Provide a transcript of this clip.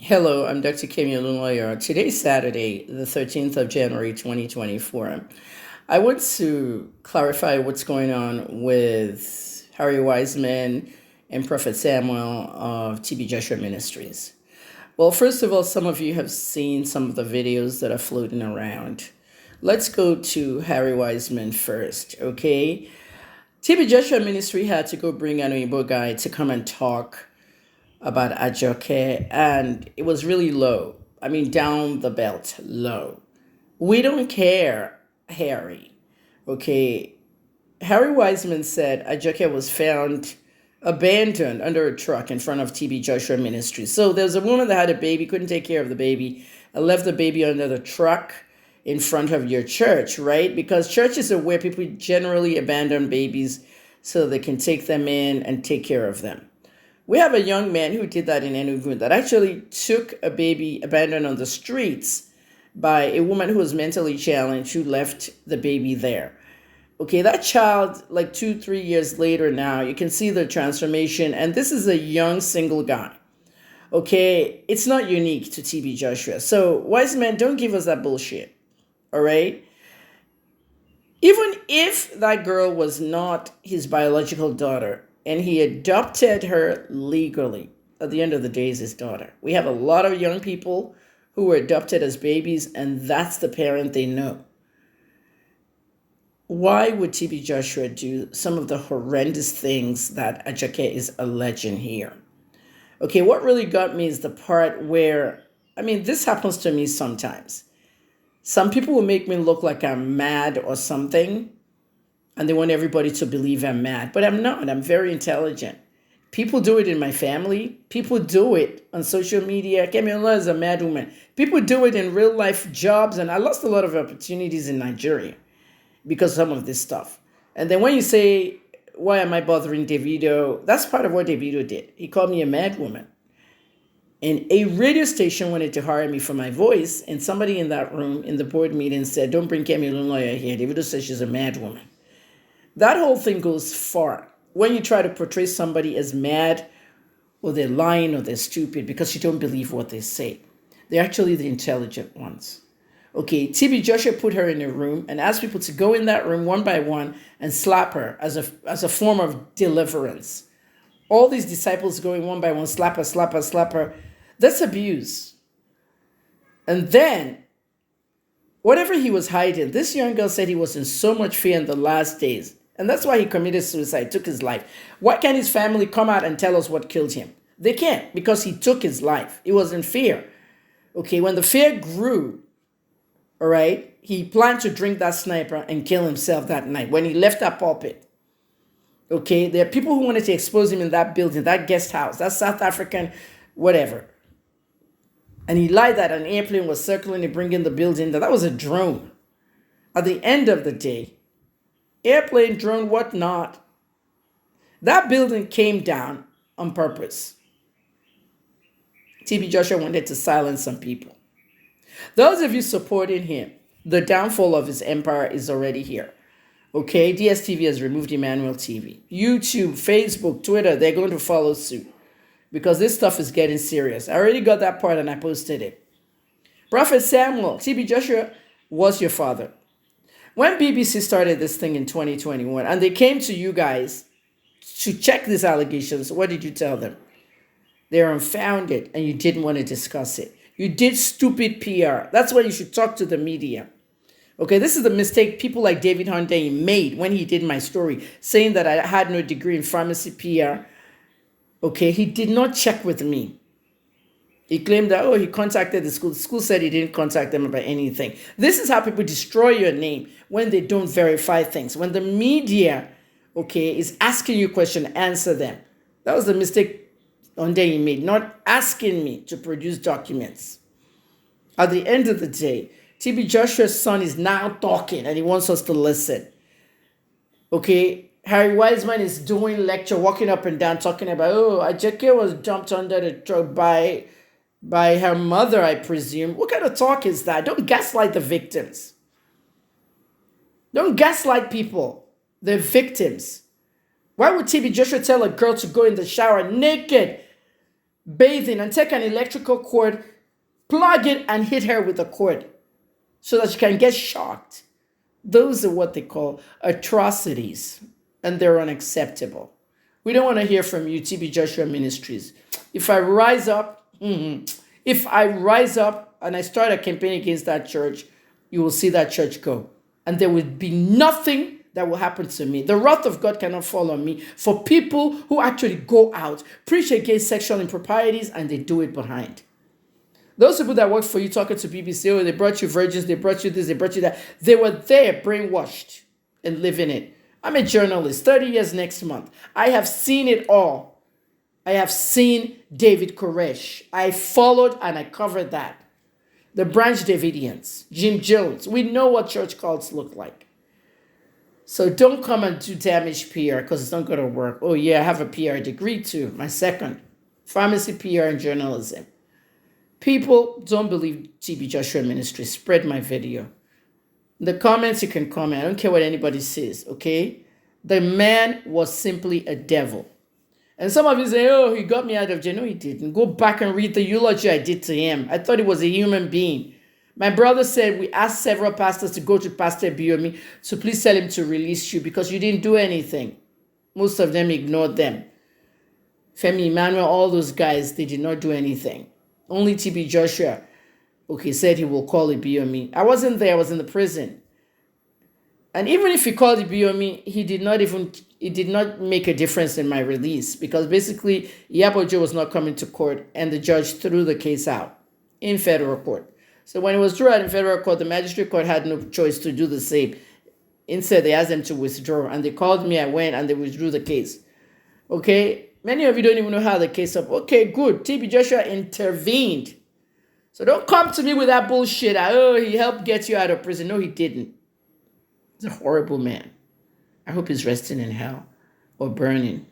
Hello, I'm Dr. Kemi Olunloyo. Today's Saturday, the 13th of January, 2024. I want to clarify what's going on with Harry Wiseman and Prophet Samuel of TB Joshua Ministries. Well, first of all, some of you have seen some of the videos that are floating around. Let's go to Harry Wiseman first, okay? TB Joshua Ministry had to go bring an Oyibo guy to come and talk about Ajoke, and it was really low. I mean, down the belt, low. We don't care, Harry. Okay. Harry Wiseman said Ajoke was found abandoned under a truck in front of TB Joshua Ministry. So there's a woman that had a baby, couldn't take care of the baby, and left the baby under the truck in front of your church, right? Because churches are where people generally abandon babies so they can take them in and take care of them. We have a young man who did that in Enugu that actually took a baby abandoned on the streets by a woman who was mentally challenged who left the baby there. Okay, that child, like 2, 3 years later now, you can see the transformation. And this is a young single guy. Okay, it's not unique to TB Joshua. So, wise men, don't give us that bullshit. All right? Even if that girl was not his biological daughter, and he adopted her legally. At the end of the day, is his daughter. We have a lot of young people who were adopted as babies, and that's the parent they know. Why would TB Joshua do some of the horrendous things that Ajoke is alleging here? Okay, what really got me is the part where, this happens to me sometimes. Some people will make me look like I'm mad or something, and they want everybody to believe I'm mad. But I'm not. I'm very intelligent. People do it in my family. People do it on social media. Kemiola is a mad woman. People do it in real life jobs. And I lost a lot of opportunities in Nigeria because of some of this stuff. And then when you say, why am I bothering Davido? That's part of what Davido did. He called me a mad woman. And a radio station wanted to hire me for my voice. And somebody in that room in the board meeting said, don't bring Kemi Olunloyo here. Davido says she's a mad woman. That whole thing goes far. When you try to portray somebody as mad, or they're lying, or they're stupid because you don't believe what they say. They're actually the intelligent ones. Okay, TB Joshua put her in a room and asked people to go in that room one by one and slap her as a form of deliverance. All these disciples going one by one, slap her, slap her, slap her. That's abuse. And then, whatever he was hiding, this young girl said he was in so much fear in the last days. And that's why he committed suicide, took his life. Why can't his family come out and tell us what killed him? They can't, because he took his life. He was in fear. Okay, when the fear grew, all right, he planned to drink that sniper and kill himself that night when he left that pulpit. Okay, there are people who wanted to expose him in that building, that guest house, that South African, whatever. And he lied that an airplane was circling and bringing the building. That was a drone. At the end of the day, airplane, drone, whatnot, that building came down on purpose. TB Joshua wanted to silence some people. Those of you supporting him, the downfall of his empire is already here. Okay, DSTV has removed Emmanuel TV. YouTube, Facebook, Twitter, they're going to follow suit because this stuff is getting serious. I already got that part and I posted it. Prophet Samuel, TB Joshua was your father. When BBC started this thing in 2021 and they came to you guys to check these allegations, what did you tell them? They're unfounded and you didn't want to discuss it. You did stupid PR. That's why you should talk to the media. Okay, this is the mistake people like David Hunday made when he did my story, saying that I had no degree in pharmacy PR. Okay, he did not check with me. He claimed that, he contacted the school. The school said he didn't contact them about anything. This is how people destroy your name when they don't verify things. When the media, is asking you a question, answer them. That was the mistake he made, not asking me to produce documents. At the end of the day, TB Joshua's son is now talking and he wants us to listen. Okay, Harry Wiseman is doing lecture, walking up and down, talking about, Ajake was dumped under the truck by her mother, I presume. What kind of talk is that? Don't gaslight the victims. Don't gaslight people. They're victims. Why would TB Joshua tell a girl to go in the shower naked bathing, and take an electrical cord, plug it, and hit her with a cord so that she can get shocked. Those are what they call atrocities, and they're unacceptable. We don't want to hear from you, TB Joshua Ministries. If I rise up, if I rise up and I start a campaign against that church, you will see that church go. And there will be nothing that will happen to me. The wrath of God cannot fall on me for people who actually go out, preach against sexual improprieties, and they do it behind. Those people that work for you talking to BBC, oh, they brought you virgins, they brought you this, they brought you that. They were there brainwashed and living it. I'm a journalist, 30 years next month. I have seen it all. I have seen David Koresh. I followed and I covered that. The Branch Davidians, Jim Jones. We know what church cults look like. So don't come and do damaged PR because it's not going to work. Oh yeah, I have a PR degree too. My second, pharmacy, PR, and journalism. People don't believe TB Joshua Ministry. Spread my video. In the comments, you can comment. I don't care what anybody says, okay? The man was simply a devil. And some of you say, oh, he got me out of jail. No, he didn't. Go back and read the eulogy I did to him. I thought he was a human being. My brother said we asked several pastors to go to Pastor Biomi to please tell him to release you because you didn't do anything. Most of them ignored them. Femi Emmanuel, all those guys, they did not do anything. Only TB Joshua, okay, said he will call it Biomi. I wasn't there. I was in the prison. And even if he called it Biomi, it did not make a difference in my release because basically Yabojo was not coming to court and the judge threw the case out in federal court. So when it was thrown out in federal court, the magistrate court had no choice to do the same. Instead, they asked them to withdraw and they called me, I went and they withdrew the case. Okay? Many of you don't even know how the case up. Okay, good. TB Joshua intervened. So don't come to me with that bullshit. Oh, he helped get you out of prison. No, he didn't. He's a horrible man. I hope he's resting in hell or burning.